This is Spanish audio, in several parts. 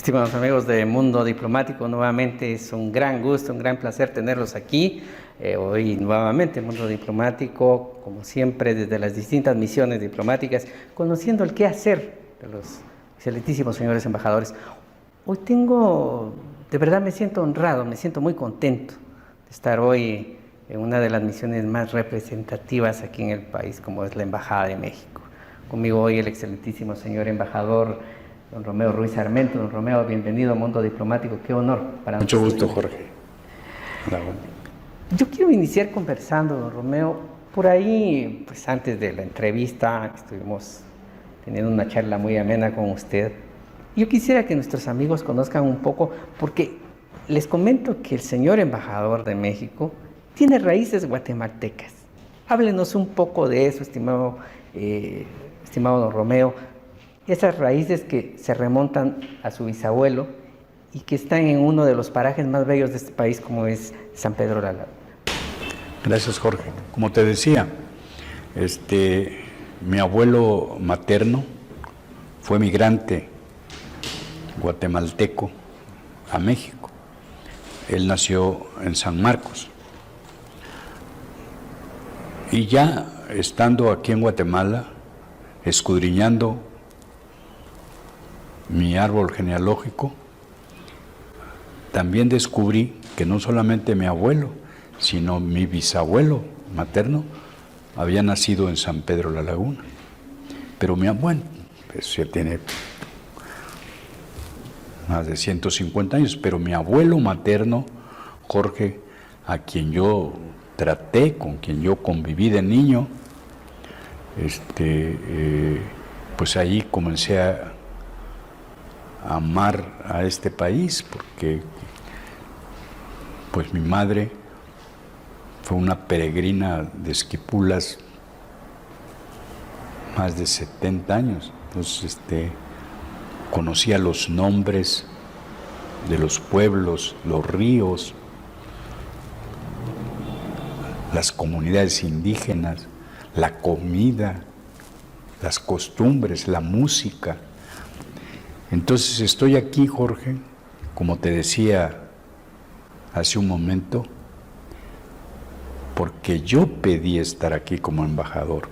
Estimados amigos de Mundo Diplomático, nuevamente es un gran gusto, un gran placer tenerlos aquí. Hoy nuevamente Mundo Diplomático, como siempre, desde las distintas misiones diplomáticas, conociendo el qué hacer de los excelentísimos señores embajadores. Hoy de verdad me siento honrado, me siento muy contento de estar hoy en una de las misiones más representativas aquí en el país, como es la Embajada de México. Conmigo hoy el excelentísimo señor embajador don Romeo Ruiz Armento. Don Romeo, bienvenido a Mundo Diplomático, qué honor para nosotros. Mucho gusto, Jorge. Hola. Yo quiero iniciar conversando, don Romeo, por ahí, pues antes de la entrevista, estuvimos teniendo una charla muy amena con usted. Yo quisiera que nuestros amigos conozcan un poco, porque les comento que el señor embajador de México tiene raíces guatemaltecas. Háblenos un poco de eso, estimado don Romeo. Esas raíces que se remontan a su bisabuelo y que están en uno de los parajes más bellos de este país, como es San Pedro de la Laguna. Gracias, Jorge. Como te decía, mi abuelo materno fue migrante guatemalteco a México. Él nació en San Marcos. Y ya estando aquí en Guatemala, escudriñando mi árbol genealógico, también descubrí que no solamente mi abuelo, sino mi bisabuelo materno había nacido en San Pedro la Laguna. Pero mi abuelo, pues ya tiene más de 150 años, pero mi abuelo materno, Jorge, a quien yo traté, con quien yo conviví de niño, pues ahí comencé a amar a este país, porque pues mi madre fue una peregrina de Esquipulas más de 70 años, entonces conocía los nombres de los pueblos, los ríos, las comunidades indígenas, la comida, las costumbres, la música. Entonces estoy aquí, Jorge, como te decía hace un momento, porque yo pedí estar aquí como embajador.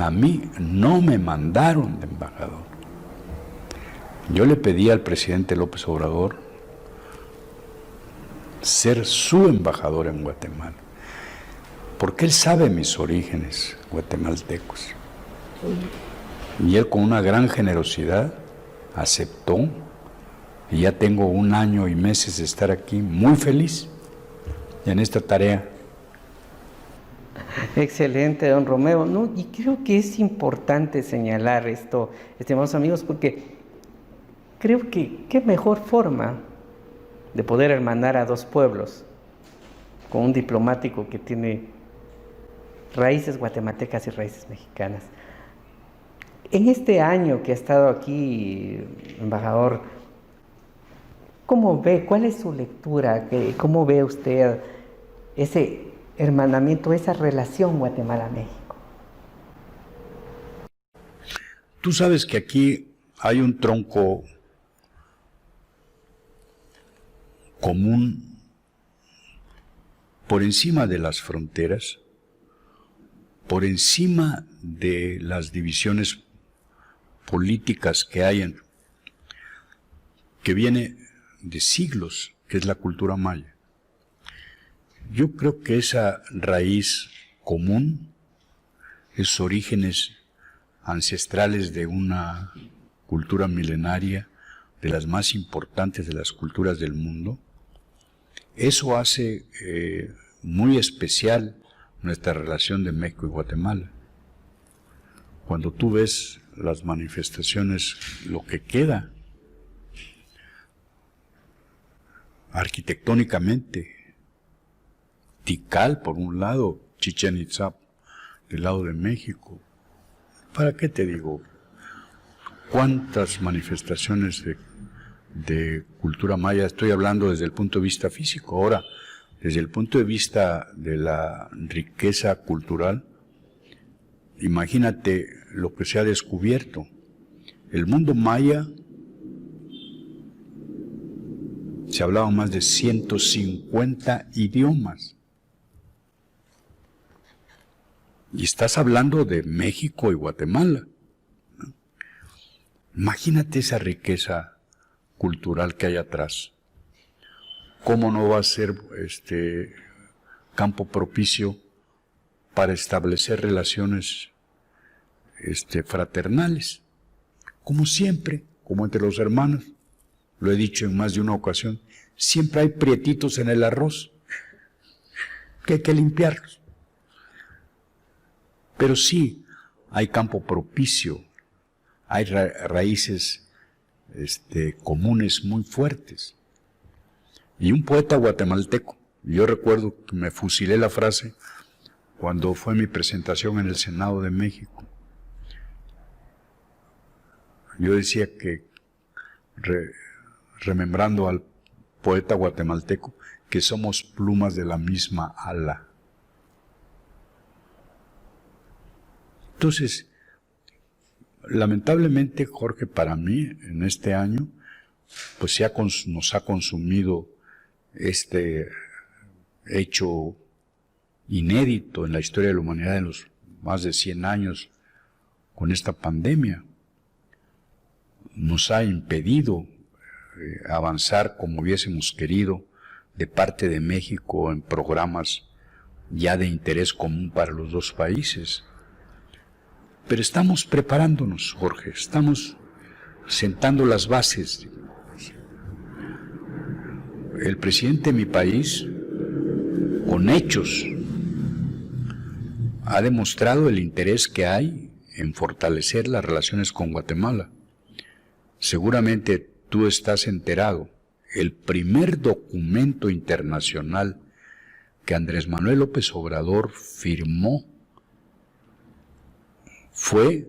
A mí no me mandaron de embajador. Yo le pedí al presidente López Obrador ser su embajador en Guatemala, porque él sabe mis orígenes guatemaltecos. Y él con una gran generosidad aceptó, y ya tengo 1 año y meses de estar aquí, muy feliz en esta tarea. Excelente, don Romeo. No, y creo que es importante señalar esto, estimados amigos, porque creo que qué mejor forma de poder hermanar a dos pueblos con un diplomático que tiene raíces guatemaltecas y raíces mexicanas. En este año que ha estado aquí, embajador, ¿cómo ve? ¿Cuál es su lectura? ¿Cómo ve usted ese hermanamiento, esa relación Guatemala-México? Tú sabes que aquí hay un tronco común por encima de las fronteras, por encima de las divisiones políticas que hay, que viene de siglos, que es la cultura maya. Yo creo que esa raíz común, esos orígenes ancestrales de una cultura milenaria, de las más importantes de las culturas del mundo, eso hace muy especial nuestra relación de México y Guatemala. Cuando tú ves las manifestaciones, lo que queda arquitectónicamente, Tikal por un lado, Chichén Itzá del lado de México, ¿para qué te digo? ¿Cuántas manifestaciones de cultura maya? Estoy hablando desde el punto de vista físico. Ahora, desde el punto de vista de la riqueza cultural, imagínate lo que se ha descubierto. El mundo maya se hablaban más de 150 idiomas. Y estás hablando de México y Guatemala, ¿no? Imagínate esa riqueza cultural que hay atrás. ¿Cómo no va a ser campo propicio para establecer relaciones fraternales? Como siempre, como entre los hermanos, lo he dicho en más de una ocasión, siempre hay prietitos en el arroz que hay que limpiarlos. Pero sí, hay campo propicio, hay raíces comunes muy fuertes. Y un poeta guatemalteco, yo recuerdo que me fusilé la frase cuando fue mi presentación en el Senado de México. Yo decía que, remembrando al poeta guatemalteco, que somos plumas de la misma ala. Entonces, lamentablemente, Jorge, para mí, en este año, pues nos ha consumido este hecho inédito en la historia de la humanidad en los más de 100 años con esta pandemia. Nos ha impedido avanzar como hubiésemos querido de parte de México en programas ya de interés común para los dos países. Pero estamos preparándonos, Jorge, estamos sentando las bases. El presidente de mi país, con hechos, ha demostrado el interés que hay en fortalecer las relaciones con Guatemala. Seguramente tú estás enterado, el primer documento internacional que Andrés Manuel López Obrador firmó fue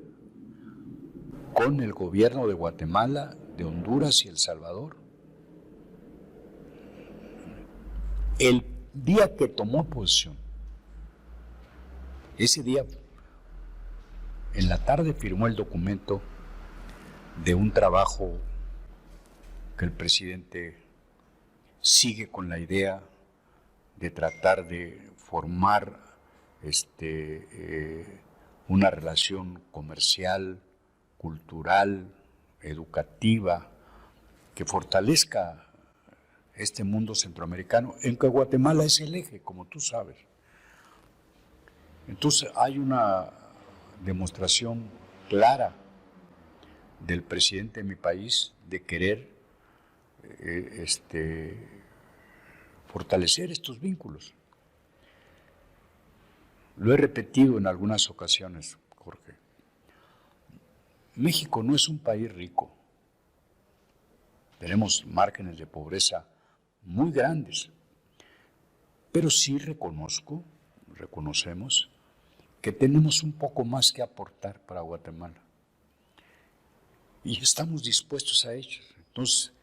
con el gobierno de Guatemala, de Honduras y El Salvador. El día que tomó posesión, ese día, en la tarde firmó el documento de un trabajo que el presidente sigue con la idea de tratar de formar una relación comercial, cultural, educativa, que fortalezca este mundo centroamericano, en que Guatemala es el eje, como tú sabes. Entonces hay una demostración clara del presidente de mi país de querer fortalecer estos vínculos. Lo he repetido en algunas ocasiones, Jorge. México no es un país rico. Tenemos márgenes de pobreza muy grandes, pero sí reconocemos que tenemos un poco más que aportar para Guatemala. Y estamos dispuestos a ello. Entonces,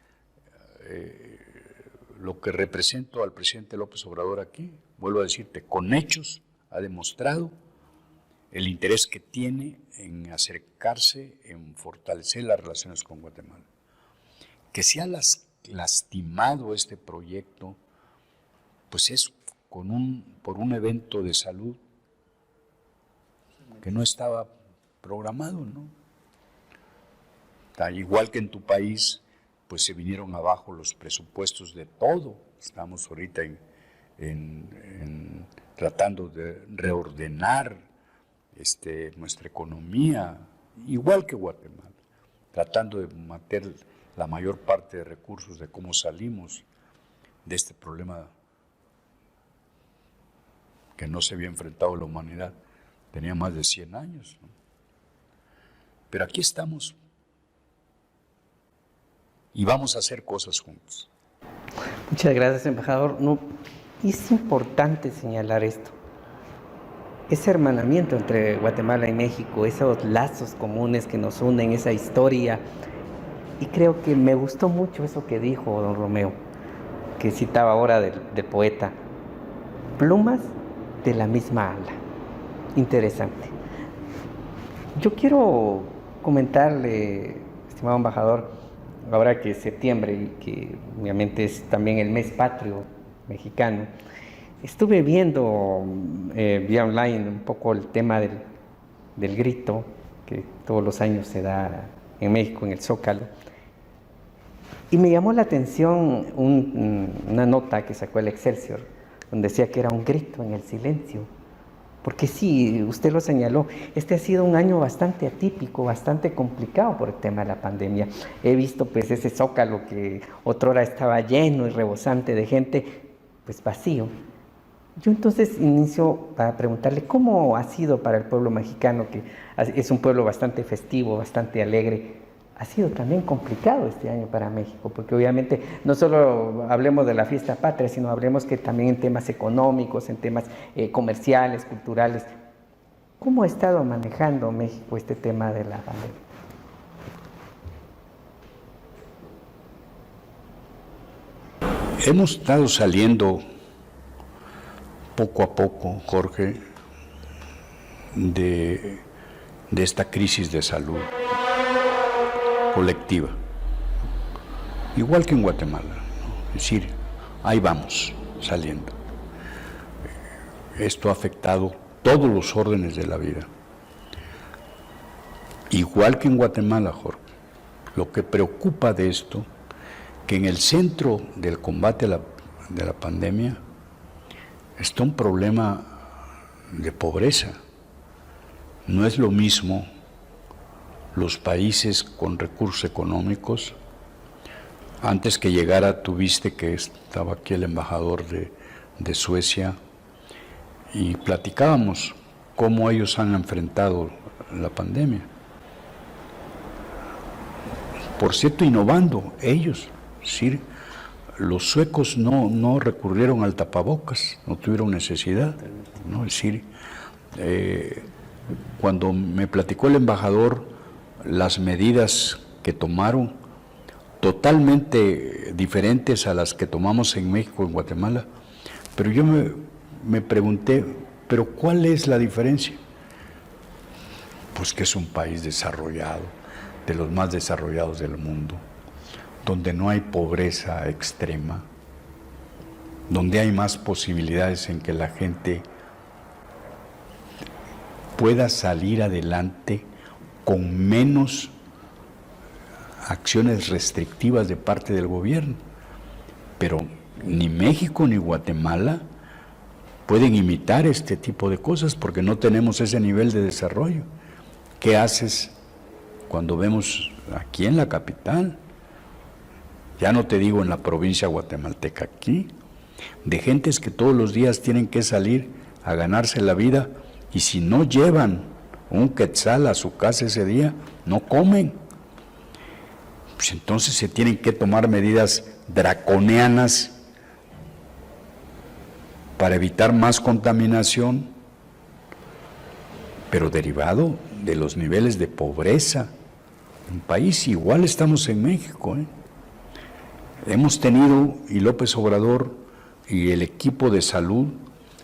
lo que represento al presidente López Obrador aquí, vuelvo a decirte, con hechos ha demostrado el interés que tiene en acercarse, en fortalecer las relaciones con Guatemala. Que se ha lastimado este proyecto, pues es por un evento de salud que no estaba programado, ¿no? Igual que en tu país, pues se vinieron abajo los presupuestos de todo. Estamos ahorita tratando de reordenar nuestra economía, igual que Guatemala, tratando de meter la mayor parte de recursos de cómo salimos de este problema que no se había enfrentado la humanidad, tenía más de 100 años, ¿no? Pero aquí estamos y vamos a hacer cosas juntos. Muchas gracias, embajador. No, es importante señalar esto. Ese hermanamiento entre Guatemala y México, esos lazos comunes que nos unen, esa historia. Y creo que me gustó mucho eso que dijo don Romeo, que citaba ahora del poeta. Plumas de la misma ala. Interesante. Yo quiero comentarle, estimado embajador, ahora que es septiembre y que obviamente es también el mes patrio mexicano, estuve viendo vía online un poco el tema del grito que todos los años se da en México, en el Zócalo. Y me llamó la atención una nota que sacó el Excelsior, donde decía que era un grito en el silencio. Porque sí, usted lo señaló, este ha sido un año bastante atípico, bastante complicado por el tema de la pandemia. He visto pues ese Zócalo que otrora estaba lleno y rebosante de gente, pues vacío. Yo entonces inicio para preguntarle cómo ha sido para el pueblo mexicano, que es un pueblo bastante festivo, bastante alegre. Ha sido también complicado este año para México, porque obviamente no solo hablemos de la fiesta patria, sino hablemos que también en temas económicos, en temas comerciales, culturales. ¿Cómo ha estado manejando México este tema de la pandemia? Hemos estado saliendo poco a poco, Jorge, de esta crisis de salud colectiva, igual que en Guatemala, ¿no? Es decir, ahí vamos saliendo. Esto ha afectado todos los órdenes de la vida, igual que en Guatemala, Jorge. Lo que preocupa de esto, que en el centro del combate de la pandemia está un problema de pobreza. No es lo mismo los países con recursos económicos. Antes que llegara, tuviste que estaba aquí el embajador de Suecia y platicábamos cómo ellos han enfrentado la pandemia. Por cierto, innovando ellos, ¿sí? Los suecos no recurrieron al tapabocas, no tuvieron necesidad, ¿no? Es decir, cuando me platicó el embajador las medidas que tomaron, totalmente diferentes a las que tomamos en México, en Guatemala, pero yo me pregunté, ¿pero cuál es la diferencia? Pues que es un país desarrollado, de los más desarrollados del mundo, donde no hay pobreza extrema, donde hay más posibilidades en que la gente pueda salir adelante con menos acciones restrictivas de parte del gobierno. Pero ni México ni Guatemala pueden imitar este tipo de cosas porque no tenemos ese nivel de desarrollo. ¿Qué haces cuando vemos aquí en la capital? Ya no te digo en la provincia guatemalteca, aquí, de gentes que todos los días tienen que salir a ganarse la vida y si no llevan un quetzal a su casa ese día, no comen. Pues entonces se tienen que tomar medidas draconianas para evitar más contaminación, pero derivado de los niveles de pobreza. Un país igual estamos en México, ¿eh? Hemos tenido, y López Obrador y el equipo de salud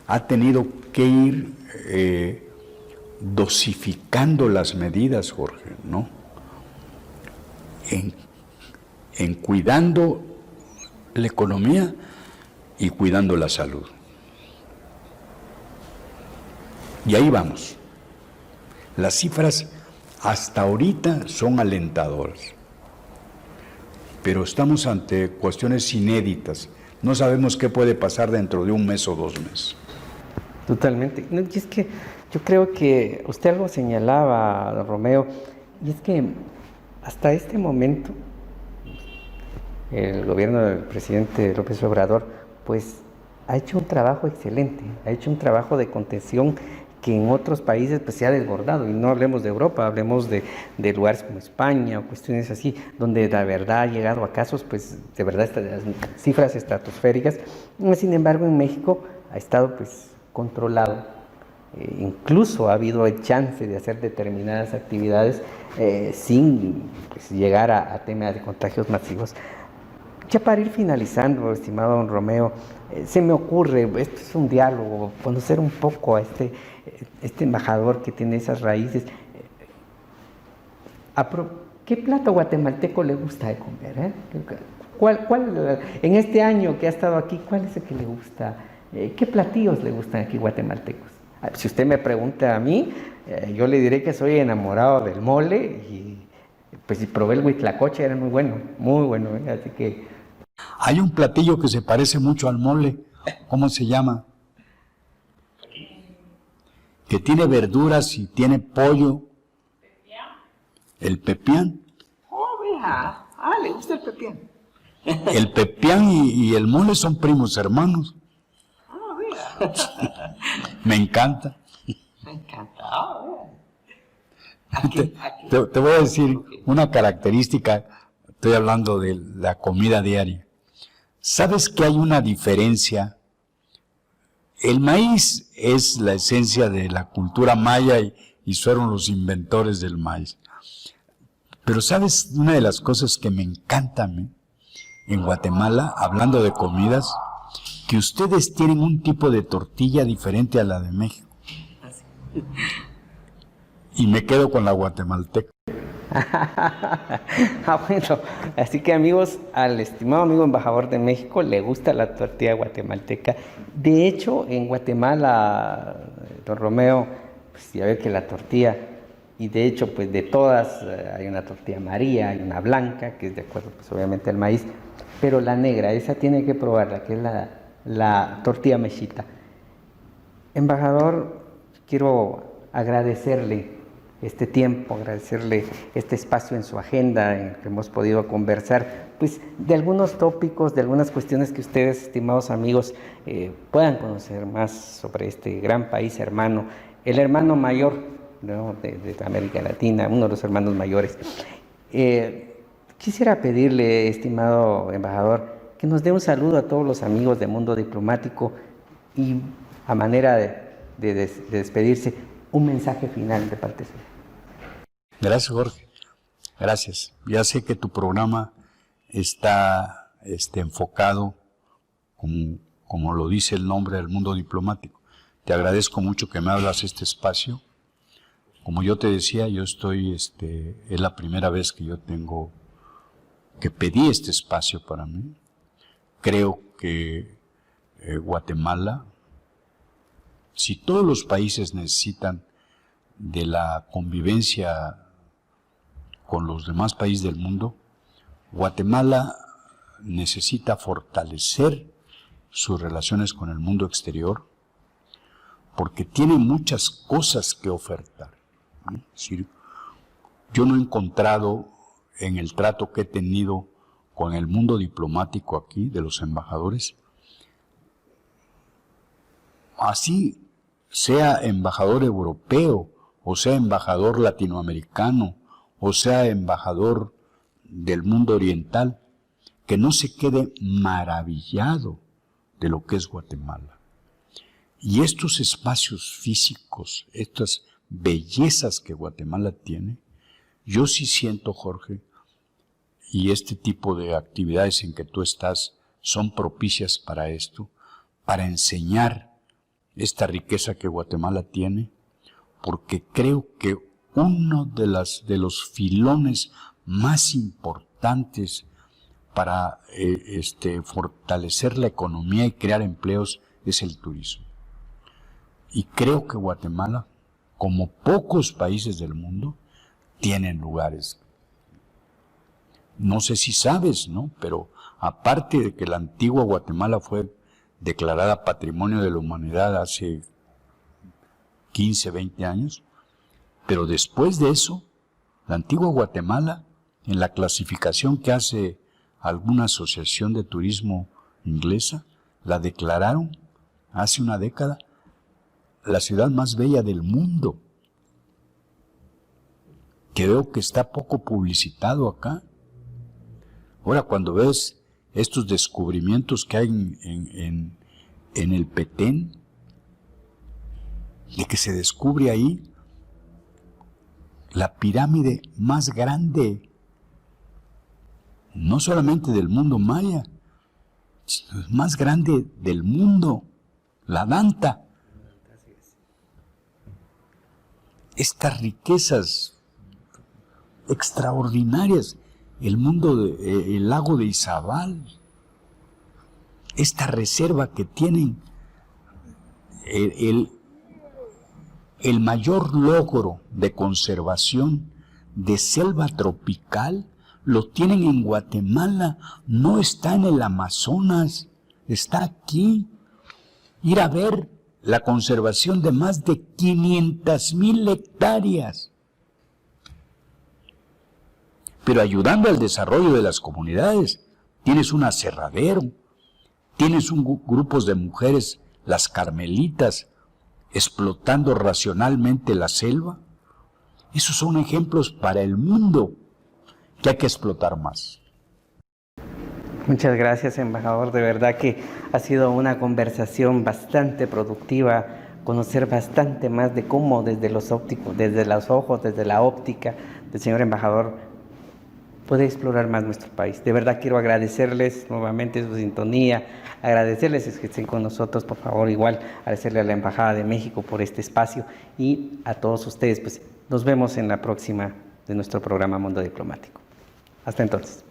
ha tenido que ir dosificando las medidas, Jorge, ¿no? En cuidando la economía y cuidando la salud. Y ahí vamos. Las cifras hasta ahorita son alentadoras, pero estamos ante cuestiones inéditas. No sabemos qué puede pasar dentro de un mes o 2 meses. Totalmente. No, y es que yo creo que usted algo señalaba, don Romeo, y es que hasta este momento el gobierno del presidente López Obrador pues ha hecho un trabajo excelente, ha hecho un trabajo de contención que en otros países pues se ha desbordado, y no hablemos de Europa, hablemos de lugares como España o cuestiones así, donde la verdad ha llegado a casos pues de verdad cifras estratosféricas. Sin embargo, en México ha estado pues controlado, incluso ha habido el chance de hacer determinadas actividades sin pues, llegar a temas de contagios masivos. Ya para ir finalizando, estimado don Romeo, se me ocurre, esto es un diálogo, conocer un poco a este embajador que tiene esas raíces. ¿qué plato guatemalteco le gusta de comer? ¿Cuál, en este año que ha estado aquí, cuál es el que le gusta? ¿Qué platillos le gustan aquí guatemaltecos? Si usted me pregunta a mí, yo le diré que soy enamorado del mole y pues si probé el huitlacoche era muy bueno, así que... Hay un platillo que se parece mucho al mole, ¿cómo se llama? Que tiene verduras y tiene pollo. El pepián. Oh, vea. Le gusta el pepián. El pepián y el mole son primos hermanos. Vea. Me encanta. Me encanta. Te voy a decir una característica, estoy hablando de la comida diaria. ¿Sabes que hay una diferencia? El maíz es la esencia de la cultura maya y fueron los inventores del maíz. Pero ¿sabes una de las cosas que me encanta a mí en Guatemala, hablando de comidas? Que ustedes tienen un tipo de tortilla diferente a la de México. Y me quedo con la guatemalteca. Bueno, así que amigos, al estimado amigo embajador de México le gusta la tortilla guatemalteca. De hecho, en Guatemala, don Romeo, pues ya ve que la tortilla, y de hecho, pues de todas, hay una tortilla amarilla, hay una blanca, que es de acuerdo, pues obviamente al maíz, pero la negra, esa tiene que probarla, que es la tortilla mexita. Embajador, quiero agradecerle este tiempo, agradecerle este espacio en su agenda en el que hemos podido conversar, pues de algunos tópicos, de algunas cuestiones que ustedes, estimados amigos, puedan conocer más sobre este gran país hermano, el hermano mayor, ¿no?, de América Latina, uno de los hermanos mayores. Quisiera pedirle, estimado embajador, que nos dé un saludo a todos los amigos del mundo diplomático y a manera de despedirse, un mensaje final de parte suya. Gracias, Jorge. Gracias. Ya sé que tu programa está enfocado, como lo dice el nombre, del mundo diplomático. Te agradezco mucho que me abras este espacio. Como yo te decía, yo estoy, es la primera vez que pedí este espacio para mí. Creo que Guatemala, si todos los países necesitan de la convivencia con los demás países del mundo, Guatemala necesita fortalecer sus relaciones con el mundo exterior porque tiene muchas cosas que ofertar. Es decir, yo no he encontrado en el trato que he tenido con el mundo diplomático aquí, de los embajadores, así sea embajador europeo, o sea embajador latinoamericano, o sea embajador del mundo oriental, que no se quede maravillado de lo que es Guatemala. Y estos espacios físicos, estas bellezas que Guatemala tiene, yo sí siento, Jorge, y este tipo de actividades en que tú estás son propicias para esto, para enseñar esta riqueza que Guatemala tiene, porque creo que uno de los filones más importantes para fortalecer la economía y crear empleos es el turismo. Y creo que Guatemala, como pocos países del mundo, tienen lugares. No sé si sabes, ¿no? Pero aparte de que la antigua Guatemala fue declarada Patrimonio de la Humanidad hace 15, 20 años, pero después de eso, la antigua Guatemala, en la clasificación que hace alguna asociación de turismo inglesa, la declararon hace una década la ciudad más bella del mundo. Creo que está poco publicitado acá. Ahora, cuando ves estos descubrimientos que hay en el Petén, de que se descubre ahí la pirámide más grande, no solamente del mundo maya, sino más grande del mundo, la Danta. Estas riquezas extraordinarias. El lago de Izabal, esta reserva que tienen, el mayor logro de conservación de selva tropical, lo tienen en Guatemala, no está en el Amazonas, está aquí. Ir a ver la conservación de más de 500,000 hectáreas. Pero ayudando al desarrollo de las comunidades, tienes un aserradero, tienes grupos de mujeres, las carmelitas, explotando racionalmente la selva. Esos son ejemplos para el mundo que hay que explotar más. Muchas gracias, embajador. De verdad que ha sido una conversación bastante productiva, conocer bastante más de cómo desde los ópticos, desde los ojos, desde la óptica del señor embajador, puede explorar más nuestro país. De verdad quiero agradecerles nuevamente su sintonía, agradecerles que estén con nosotros, por favor, igual agradecerle a la Embajada de México por este espacio y a todos ustedes, pues nos vemos en la próxima de nuestro programa Mundo Diplomático. Hasta entonces.